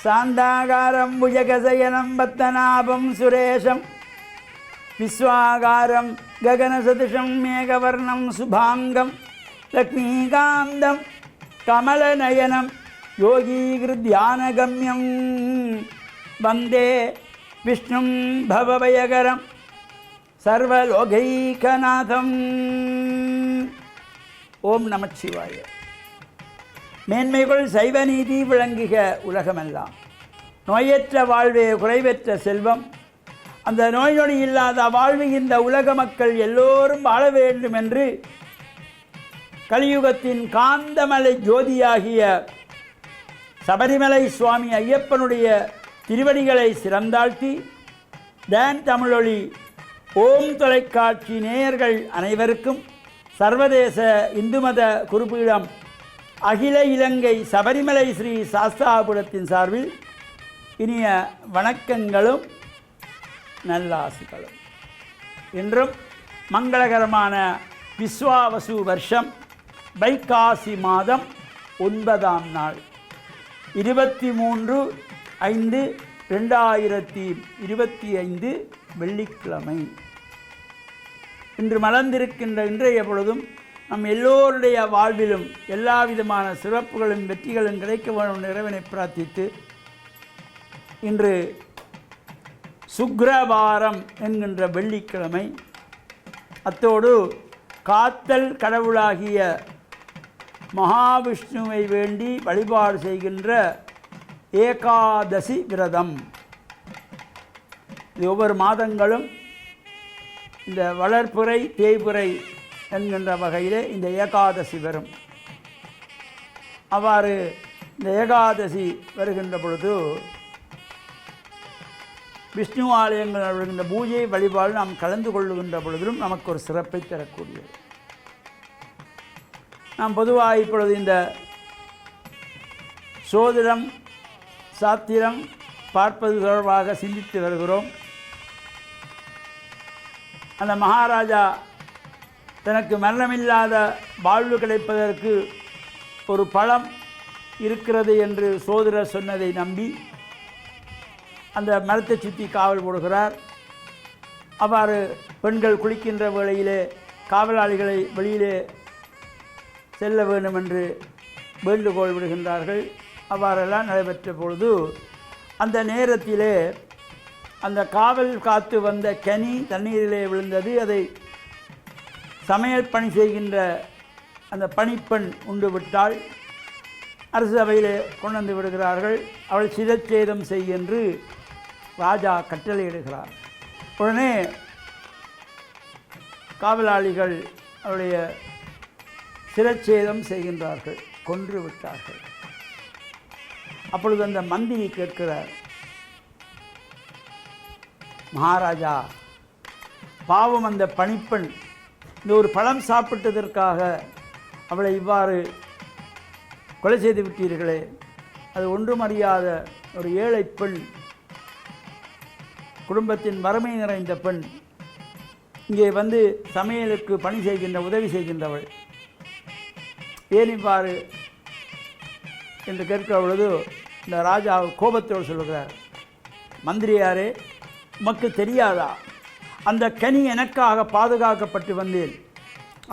சாந்தாகாரம் புஜகசயனம் பத்தநாபம் சுரேஷம் விஸ்வாகாரம் ககனசதிஷம் மேகவர்ணம் சுபாங்கம் லக்ஷ்மீகாந்தம் கமலநயனம் யோகீகிருத்யானகம்யம் வந்தே விஷ்ணும் பவபயகரம் சர்வலோகைகநாதம். ஓம் நமச்சிவாய. மேன்மைகள் சைவ நீதி விளங்குக உலகமெல்லாம். நோயற்ற வாழ்வே குறைவற்ற செல்வம். அந்த நோய் நொடி இல்லாத வாழ்வு இந்த உலக மக்கள் எல்லோரும் வாழ வேண்டும் என்று கலியுகத்தின் காந்தமலை ஜோதியாகிய சபரிமலை சுவாமி ஐயப்பனுடைய திருவடிகளை சிறந்தாழ்த்தி டான் தமிழொலி ஓம் தொலைக்காட்சி நேயர்கள் அனைவருக்கும் சர்வதேச இந்து மத குருபீடம் அகில இலங்கை சபரிமலை ஸ்ரீ சாஸ்தாபுரத்தின் சார்பில் இனிய வணக்கங்களும் நல்லாசிகளும். இன்றும் மங்களகரமான விஸ்வாவசு வருஷம் வைகாசி மாதம் 9ஆம் நாள் 23/5/2025 வெள்ளிக்கிழமை. இன்று மலர்ந்திருக்கின்ற இன்றைய பொழுதும் நம் எல்லோருடைய வாழ்விலும் எல்லா விதமான சிறப்புகளும் வெற்றிகளும் கிடைக்க வேண்டும் இறைவனை பிரார்த்தித்து இன்று சுக்கிரவாரம் என்கின்ற வெள்ளிக்கிழமை, அத்தோடு காத்தல் கடவுளாகிய மகாவிஷ்ணுவை வேண்டி வழிபாடு செய்கின்ற ஏகாதசி விரதம். இது ஒவ்வொரு மாதங்களும் இந்த வளர்ப்புறை தேய்புறை என்கின்ற வகையிலே இந்த ஏகாதசி வரும். அவ்வாறு இந்த ஏகாதசி வருகின்ற பொழுது விஷ்ணு ஆலயங்கள் வருகின்ற பூஜை வழிபாடு நாம் கலந்து கொள்ளுகின்ற பொழுதிலும் நமக்கு ஒரு சிறப்பை தரக்கூடியது. நாம் பொதுவாக இப்பொழுது இந்த சோதிடம் சாத்திரம் பார்ப்பது தொடர்பாக சிந்தித்து வருகிறோம். அந்த மகாராஜா தனக்கு மரணமில்லாத வாழ்வு கிடைப்பதற்கு ஒரு பழம் இருக்கிறது என்று சோதிடர் சொன்னதை நம்பி அந்த மரத்தை சுற்றி காவல் போடுகிறார். அவ்வாறு பெண்கள் குளிக்கின்ற வேளையிலே காவலாளிகளை வெளியிலே செல்ல வேண்டும் என்று வேண்டுகோள் விடுகின்றார்கள். அவ்வாறெல்லாம் நடைபெற்ற பொழுது அந்த நேரத்திலே அந்த காவல் காத்து வந்த கனி தண்ணீரிலே விழுந்தது. அதை சமையல் பணி செய்கின்ற அந்த பணிப்பெண் உண்டு விட்டால் அரசு சபையிலே கொண்டு வந்து விடுகிறார்கள். அவள் சிரச்சேதம் செய் என்று ராஜா கட்டளையிடுகிறார். உடனே காவலாளிகள் அவருடைய சிரச்சேதம் செய்கின்றார்கள், கொன்று விட்டார்கள். அப்பொழுது அந்த மந்திரி கேட்கிறார், மகாராஜா, பாவம் அந்த பணிப்பெண் இந்த ஒரு பழம் சாப்பிட்டதற்காக அவளை இவ்வாறு கொலை செய்து விட்டீர்களே. அது ஒன்றும் அறியாத ஒரு ஏழை பெண், குடும்பத்தின் வறுமை நிறைந்த பெண், இங்கே வந்து சமையலுக்கு பணி செய்கின்ற உதவி செய்கின்றவள், ஏன் இவ்வாறு என்று கேட்கிற பொழுது இந்த ராஜா கோபத்தோடு சொல்லுகிறார், மந்திரியாரே, உமக்கு தெரியாதா, அந்த கனி எனக்காக பாதுகாக்கப்பட்டு வந்தேன்.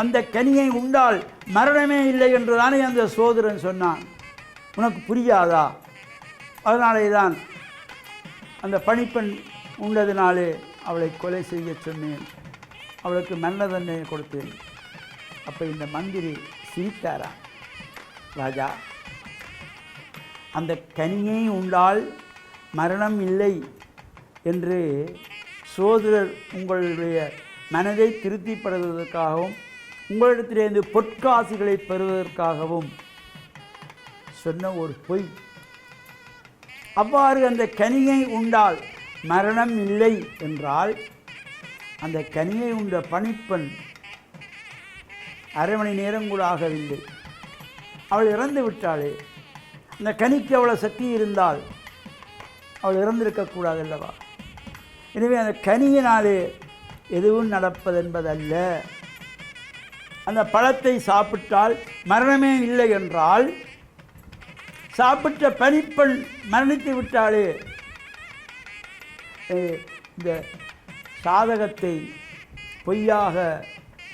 அந்த கனியை உண்டால் மரணமே இல்லை என்று தானே அந்த சோதரன் சொன்னான். உனக்கு புரியாதா? அதனாலே தான் அந்த பணிப்பெண் உண்டதினாலே அவளை கொலை செய்ய சொன்னேன், அவளுக்கு மரண தண்டனை கொடுத்தேன். அப்போ இந்த மந்திரி சிரித்தாரா, ராஜா, அந்த கனியை உண்டால் மரணம் இல்லை என்று சோதரர் உங்களுடைய மனதை திருப்திப்படுவதற்காகவும் உங்களிடத்திலிருந்து பொற்காசுகளை பெறுவதற்காகவும் சொன்ன ஒரு பொய். அவ்வாறு அந்த கனியை உண்டால் மரணம் இல்லை என்றால் அந்த கனியை உண்ட பணிப்பெண் அரை மணி நேரம் கூட ஆகவில்லை, அவள் இறந்து விட்டாளே. அந்த கனிக்கு அவ்வளோ சக்தி இருந்தால் அவள் இறந்திருக்கக்கூடாது அல்லவா? எனவே அந்த கனியினாலே எதுவும் நடப்பதென்பதல்ல. அந்த பழத்தை சாப்பிட்டால் மரணமே இல்லை என்றால் சாப்பிட்ட பணிப்பெண் மரணித்து விட்டாலே. இந்த சாதகத்தை பொய்யாக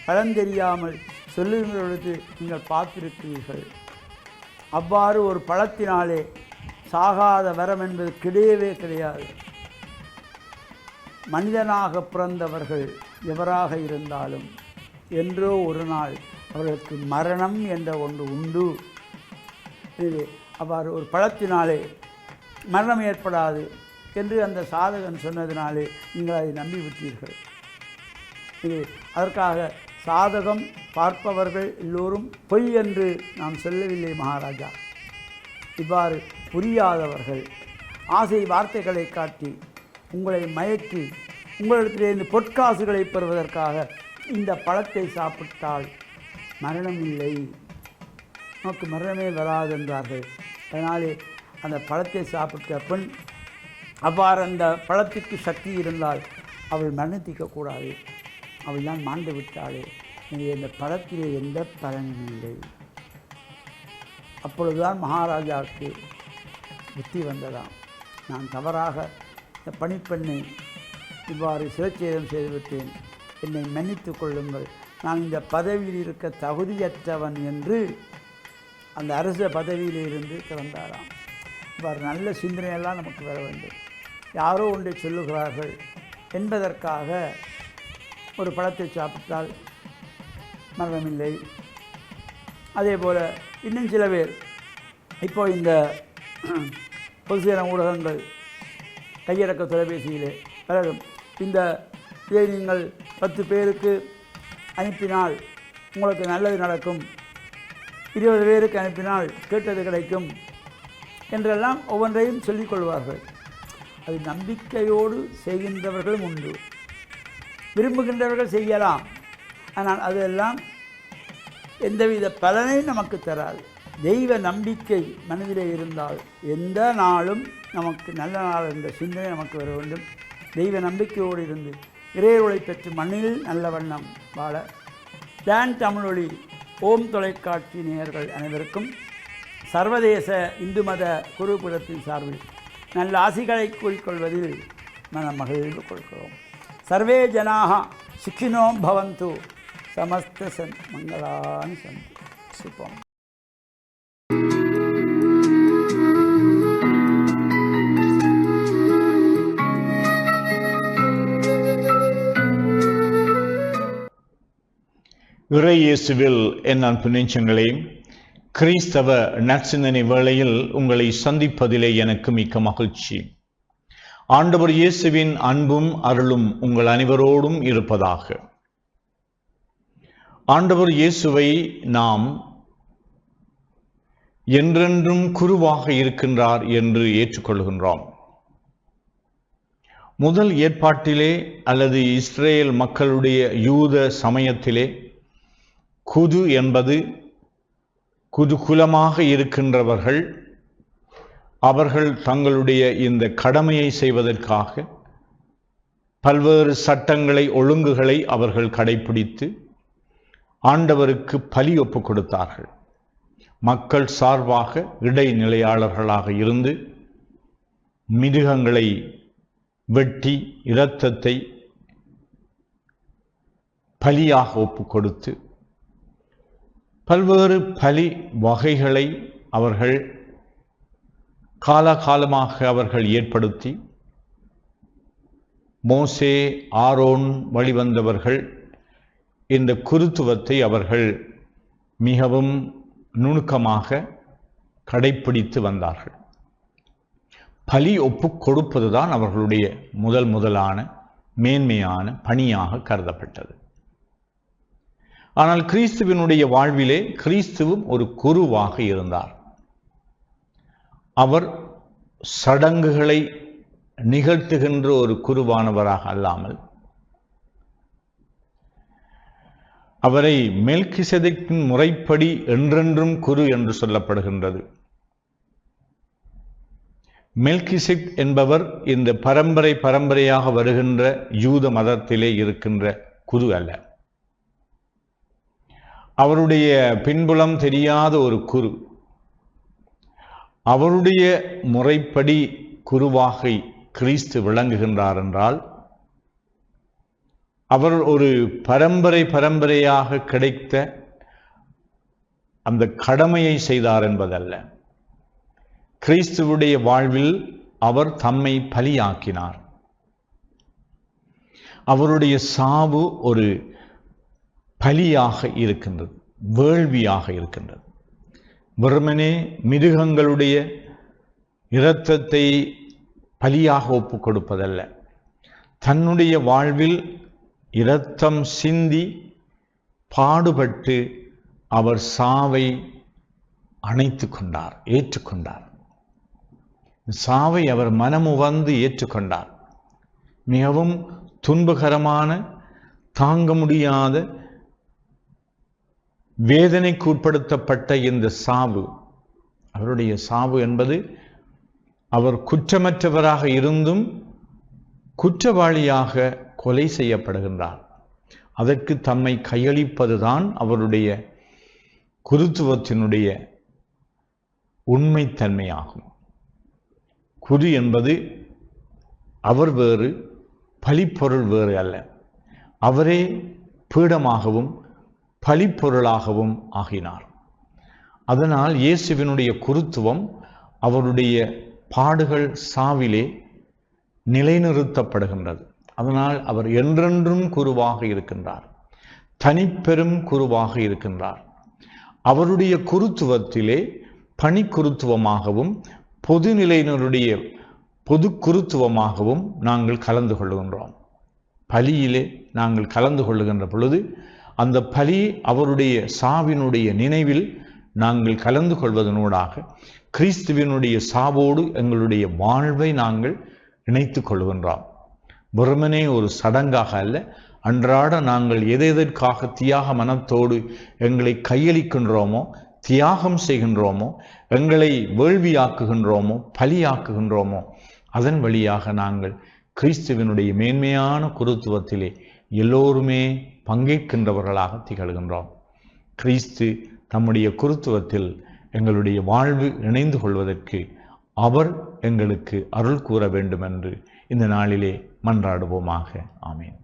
பலந்தெரியாமல் சொல்லுகிறவர்களுக்கு நீங்கள் பார்த்திருக்கிறீர்கள். அவ்வாறு ஒரு பழத்தினாலே சாகாத வரம் என்பது கிடையவே கிடையாது. மனிதனாக பிறந்தவர்கள் எவராக இருந்தாலும் என்றோ ஒரு நாள் அவர்களுக்கு மரணம் என்ற ஒன்று உண்டு. இது அவ்வாறு ஒரு பழத்தினாலே மரணம் ஏற்படாது என்று அந்த சாதகன் சொன்னதினாலே நீங்கள் அதை நம்பிவிட்டீர்கள். இது அதற்காக சாதகம் பார்ப்பவர்கள் எல்லோரும் பொய் என்று நாம் சொல்லவில்லை மகாராஜா. இவ்வாறு புரியாதவர்கள் ஆசை வார்த்தைகளை காட்டி உங்களை மயக்கி உங்களிடத்திலிருந்து பொற்காசுகளை பெறுவதற்காக இந்த பழத்தை சாப்பிட்டால் மரணம் இல்லை, நமக்கு மரணமே வராது என்றார்கள். அதனாலே அந்த பழத்தை சாப்பிட்ட பெண் அவ்வாறு அந்த பழத்திற்கு சக்தி இருந்தால் அவள் மரணித்திக்கக்கூடாது, அவள் தான் மாண்டு விட்டாளே, இந்த பழத்திலே எந்த பலனும் இல்லை. அப்பொழுதுதான் மகாராஜாவுக்கு புத்தி வந்ததாம். நான் தவறாக இந்த பணிப்பெண்ணை இவ்வாறு சிரச்சேதம் செய்துவிட்டேன், என்னை மன்னித்து கொள்ளுங்கள், நான் இந்த பதவியில் இருக்க தகுதியற்றவன் என்று அந்த அரச பதவியில் இருந்து திறந்தாராம். இவ்வாறு நல்ல சிந்தனையெல்லாம் நமக்கு வர வேண்டும். யாரோ ஒன்றை சொல்லுகிறார்கள் என்பதற்காக ஒரு பழத்தை சாப்பிட்டால் மரணமில்லை. அதே போல் இன்னும் சில பேர் இப்போ இந்த பொதுசேன ஊடகங்கள் கையடக்க தொலைபேசியிலே வளரும். இந்த இதை நீங்கள் 10 பேருக்கு அனுப்பினால் உங்களுக்கு நல்லது நடக்கும், 20 பேருக்கு அனுப்பினால் கேட்டது கிடைக்கும் என்றெல்லாம் ஒவ்வொன்றையும் சொல்லிக்கொள்வார்கள். அது நம்பிக்கையோடு செய்கின்றவர்களும் உண்டு, விரும்புகின்றவர்கள் செய்யலாம். ஆனால் அதெல்லாம் எந்தவித பலனையும் நமக்கு தராது. தெய்வ நம்பிக்கை மனதிலே இருந்தால் எந்த நாளும் நமக்கு நல்ல நாள் என்ற சிந்தனை நமக்கு வர வேண்டும். தெய்வ நம்பிக்கையோடு இருந்து இறையொளி பெற்று மண்ணில் நல்ல வண்ணம் வாழ டான் தமிழொலி ஓம் தொலைக்காட்சி நேயர்கள் அனைவருக்கும் சர்வதேச இந்து மத குருபீடத்தின் சார்பில் நல்ல ஆசிகளை கூறிக்கொள்வதில் மன மகிழ்வு கொள்கிறோம். சர்வே ஜனாக சுக்கினோ பவந்து, சமஸ்த மங்களானி சந்து. சுபம். இறை இயேசுவில் என் அன்பு நெஞ்சங்களே, கிறிஸ்தவ நற்சிந்தனை வேளையில் உங்களை சந்திப்பதிலே எனக்கு மிக்க மகிழ்ச்சி. ஆண்டவர் இயேசுவின் அன்பும் அருளும் உங்கள் அனைவரோடும் இருப்பதாக. ஆண்டவர் இயேசுவை நாம் என்றென்றும் குருவாக இருக்கின்றார் என்று ஏற்றுக்கொள்கின்றோம். முதல் ஏற்பாட்டிலே அல்லது இஸ்ரேல் மக்களுடைய யூத சமயத்திலே குது என்பது குதூகலமாக இருக்கின்றவர்கள். அவர்கள் தங்களுடைய இந்த கடமையை செய்வதற்காக பல்வேறு சட்டங்களை ஒழுங்குகளை அவர்கள் கடைபிடித்து ஆண்டவருக்கு பலி ஒப்பு கொடுத்தார்கள். மக்கள் சார்பாக இடைநிலையாளர்களாக இருந்து மிருகங்களை வெட்டி இரத்தத்தை பலியாக ஒப்பு கொடுத்து பல்வேறு பலி வகைகளை அவர்கள் காலகாலமாக அவர்கள் ஏற்படுத்தி மோசே ஆரோன் வழிவந்தவர்கள் இந்த குருத்துவத்தை அவர்கள் மிகவும் நுணுக்கமாக கடைப்பிடித்து வந்தார்கள். பலி ஒப்பு கொடுப்பதுதான் அவர்களுடைய முதலான மேன்மையான பணியாக கருதப்பட்டது. ஆனால் கிறிஸ்துவினுடைய வாழ்விலே கிறிஸ்துவும் ஒரு குருவாக இருந்தார். அவர் சடங்குகளை நிகழ்த்துகின்ற ஒரு குருவானவராக அல்லாமல் அவரை மெல்கிசேதேக்கின் முறைப்படி என்றென்றும் குரு என்று சொல்லப்படுகின்றது. மெல்கிசேதேக் என்பவர் இந்த பரம்பரையாக வருகின்ற யூத மதத்திலே இருக்கின்ற குரு அல்ல. அவருடைய பின்புலம் தெரியாத ஒரு குரு. அவருடைய முறைப்படி குருவாக கிறிஸ்து விளங்குகின்றார் என்றால் அவர் ஒரு பரம்பரையாக கிடைத்த அந்த கடமையை செய்தார் என்பதல்ல. கிறிஸ்துவுடைய வாழ்வில் அவர் தம்மை பலியாக்கினார். அவருடைய சாவு ஒரு பலியாக இருக்கின்றது, வேள்வியாக இருக்கின்றது. வெறுமனே மிருகங்களுடைய இரத்தத்தை பலியாக ஒப்புக் கொடுப்பதல்ல, தன்னுடைய வாழ்வில் இரத்தம் சிந்தி பாடுபட்டு அவர் சாவை அணைத்து கொண்டார், ஏற்றுக்கொண்டார். சாவை அவர் மனமுவந்து ஏற்றுக்கொண்டார். மிகவும் துன்பகரமான, தாங்க முடியாத, வேதனைக்கு உட்படுத்தப்பட்ட இந்த சாவு, அவருடைய சாவு என்பது அவர் குற்றமற்றவராக இருந்தும் குற்றவாளியாக கொலை செய்யப்படுகின்றார். அதற்கு தம்மை கையளிப்பதுதான் அவருடைய குருத்துவத்தினுடைய உண்மைத்தன்மையாகும். குரு என்பது அவர் வேறு, பலிப்பொருள் வேறு அல்ல. அவரே பீடமாகவும் பலிப்பொருளாகவும் ஆகினார். அதனால் இயேசுவினுடைய குருத்துவம் அவருடைய பாடுகள் சாவிலே நிலைநிறுத்தப்படுகின்றது. அதனால் அவர் என்றென்றும் குருவாக இருக்கின்றார், தனிப்பெரும் குருவாக இருக்கின்றார். அவருடைய குருத்துவத்திலே பணிக்குருத்துவமாகவும் பொதுநிலையினருடைய பொது குருத்துவமாகவும் நாங்கள் கலந்து கொள்ளுகின்றோம். பலியிலே நாங்கள் கலந்து கொள்ளுகின்ற பொழுது அந்த பலி அவருடைய சாவினுடைய நினைவில் நாங்கள் கலந்து கொள்வதனூடாக கிறிஸ்துவினுடைய சாவோடு எங்களுடைய வாழ்வை நாங்கள் இணைத்து கொள்கின்றோம். வெறுமனே ஒரு சடங்காக அல்ல, அன்றாட நாங்கள் எதற்காக தியாக மனத்தோடு எங்களை கையளிக்கின்றோமோ, தியாகம் செய்கின்றோமோ, எங்களை வேள்வியாக்குகின்றோமோ, பலியாக்குகின்றோமோ, அதன் வழியாக நாங்கள் கிறிஸ்துவினுடைய மேன்மையான குருத்துவத்திலே எல்லோருமே பங்கேற்கின்றவர்களாக திகழ்கின்றோம். கிறிஸ்து தம்முடைய குருத்துவத்தில் எங்களுடைய வாழ்வு இணைந்து கொள்வதற்கு அவர் எங்களுக்கு அருள் கூற வேண்டும் என்று இந்த நாளிலே மன்றாடுவோமாக. ஆமீன்.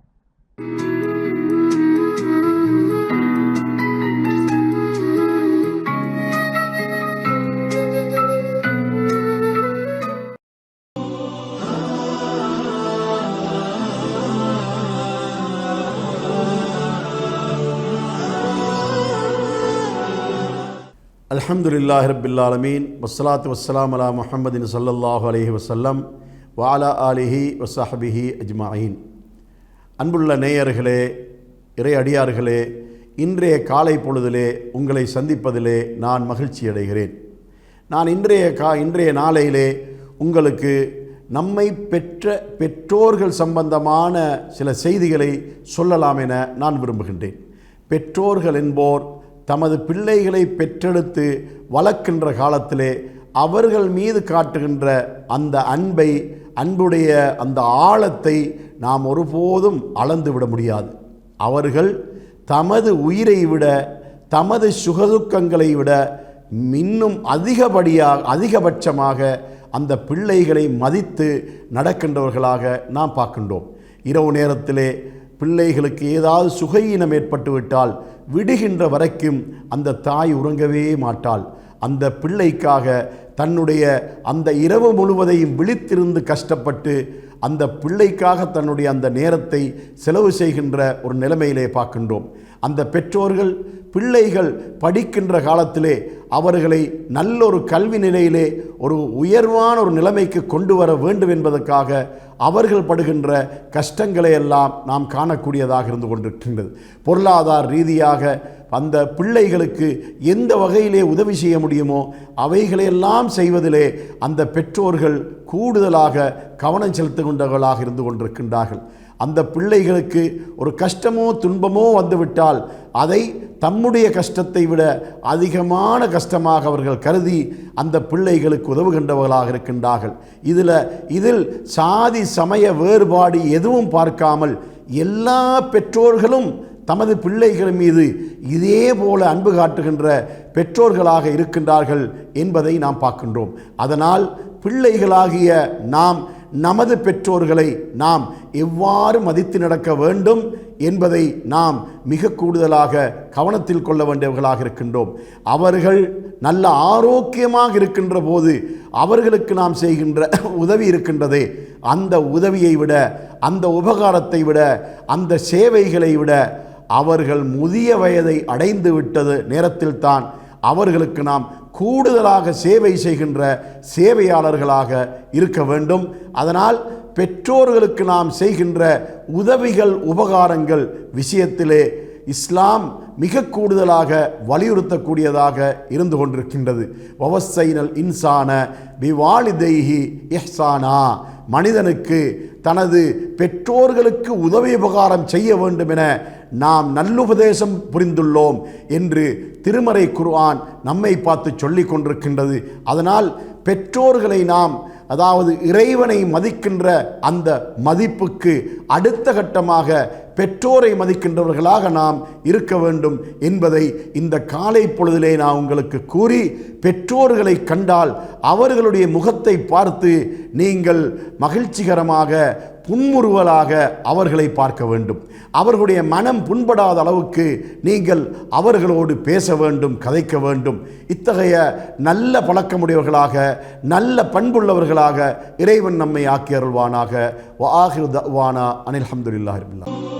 அல்ஹம்துலில்லாஹி ரப்பில் ஆலமீன் வஸ்ஸலாத்து வஸ்ஸலாம் அலா முஹம்மதின் ஸல்லல்லாஹு அலைஹி வஸல்லம் வ அலா ஆலிஹி வஸஹ்பிஹி அஜ்மஈன். அன்புள்ள நேயர்களே, இறை அடியார்களே, இன்றைய காலை பொழுதிலே உங்களை சந்திப்பதிலே நான் மகிழ்ச்சி அடைகிறேன். நான் இன்றைய நாளையிலே உங்களுக்கு நம்மை பெற்ற பெற்றோர்கள் சம்பந்தமான சில செய்திகளை சொல்லலாம் என நான் விரும்புகின்றேன். பெற்றோர்கள் என்போர் தமது பிள்ளைகளை பெற்றெடுத்து வளர்க்கின்ற காலத்திலே அவர்கள் மீது காட்டுகின்ற அந்த அன்புடைய அந்த ஆழத்தை நாம் ஒருபோதும் அளந்துவிட முடியாது. அவர்கள் தமது உயிரை விட, தமது சுகதுக்கங்களை விட இன்னும் அதிகபட்சமாக அந்த பிள்ளைகளை மதித்து நடக்கின்றவர்களாக நாம் பார்க்கின்றோம். இரவு நேரத்திலே பிள்ளைகளுக்கு ஏதாவது சுகையினம் ஏற்பட்டுவிட்டால் விடுகின்ற வரைக்கும் அந்த தாய் உறங்கவே மாட்டாள். அந்த பிள்ளைக்காக தன்னுடைய அந்த இரவு முழுவதையும் விழித்திருந்து கஷ்டப்பட்டு அந்த பிள்ளைக்காக தன்னுடைய அந்த நேரத்தை செலவு செய்கின்ற ஒரு நிலைமையிலே பார்க்கின்றோம். அந்த பெற்றோர்கள் பிள்ளைகள் படிக்கின்ற காலத்திலே அவர்களை நல்லொரு கல்வி நிலையிலே ஒரு உயர்வான ஒரு நிலைமைக்கு கொண்டு வர வேண்டும் என்பதற்காக அவர்கள் படுகின்ற கஷ்டங்களை எல்லாம் நாம் காணக்கூடியதாக இருந்து கொண்டிருக்கின்றது. பொருளாதார ரீதியாக அந்த பிள்ளைகளுக்கு எந்த வகையிலே உதவி செய்ய முடியுமோ அவைகளையெல்லாம் செய்வதிலே அந்த பெற்றோர்கள் கூடுதலாக கவனம் செலுத்துகின்றவர்களாக இருந்து கொண்டிருக்கின்றார்கள். அந்த பிள்ளைகளுக்கு ஒரு கஷ்டமோ துன்பமோ வந்துவிட்டால் அதை தம்முடைய கஷ்டத்தை விட அதிகமான கஷ்டமாக அவர்கள் கருதி அந்த பிள்ளைகளுக்கு உதவுகின்றவர்களாக இருக்கின்றார்கள். இதில் சாதி சமய வேறுபாடு எதுவும் பார்க்காமல் எல்லா பெற்றோர்களும் தமது பிள்ளைகள் மீது இதே போல அன்பு காட்டுகின்ற பெற்றோர்களாக இருக்கின்றார்கள் என்பதை நாம் பார்க்கின்றோம். அதனால் பிள்ளைகளாகிய நாம் நமது பெற்றோர்களை நாம் எவ்வாறு மதித்து நடக்க வேண்டும் என்பதை நாம் மிக கூடுதலாக கவனத்தில் கொள்ள வேண்டியவர்களாக இருக்கின்றோம். அவர்கள் நல்ல ஆரோக்கியமாக இருக்கின்ற போது அவர்களுக்கு நாம் செய்கின்ற உதவி இருக்கின்றதே, அந்த உதவியை விட, அந்த உபகாரத்தை விட, அந்த சேவைகளை விட அவர்கள் முதிய வயதை அடைந்து விட்டது நேரத்தில் தான் அவர்களுக்கு நாம் கூடுதலாக சேவை செய்கின்ற சேவையாளர்களாக இருக்க வேண்டும். அதனால் பெற்றோர்களுக்கு நாம் செய்கின்ற உதவிகள், உபகாரங்கள் விஷயத்திலே இஸ்லாம் மிக கூடுதலாக வலியுறுத்தக்கூடியதாக இருந்து கொண்டிருக்கின்றது. வவஸ்ஸைனல் இன்சான பிவாலிதைஹி இஹ்சானா, மனிதனுக்கு தனது பெற்றோர்களுக்கு உதவி உபகாரம் செய்ய வேண்டும் என நாம் நல்லுபதேசம் புரிந்துள்ளோம் என்று திருமறை குர்ஆன் நம்மை பார்த்து சொல்லிக் கொண்டிருக்கின்றது. அதனால் பெற்றோர்களை நாம், அதாவது இறைவனை மதிக்கின்ற அந்த மதிப்புக்கு அடுத்த கட்டமாக பெற்றோரை மதிக்கின்றவர்களாக நாம் இருக்க வேண்டும் என்பதை இந்த காலை பொழுதிலே நான் உங்களுக்கு கூறி, பெற்றோர்களை கண்டால் அவர்களுடைய முகத்தை பார்த்து நீங்கள் மகிழ்ச்சிகரமாக புன்முறுவலாக அவர்களை பார்க்க வேண்டும். அவர்களுடைய மனம் புண்படாத அளவுக்கு நீங்கள் அவர்களோடு பேச வேண்டும், கதைக்க வேண்டும். இத்தகைய நல்ல பழக்கமுடையவர்களாக, நல்ல பண்புள்ளவர்களாக இறைவன் நம்மை ஆக்கி அருள்வானாக. வஆகிரு தஅவானா அனில் ஹம்துலில்லாஹி ரப்பில் ஆலமீன்.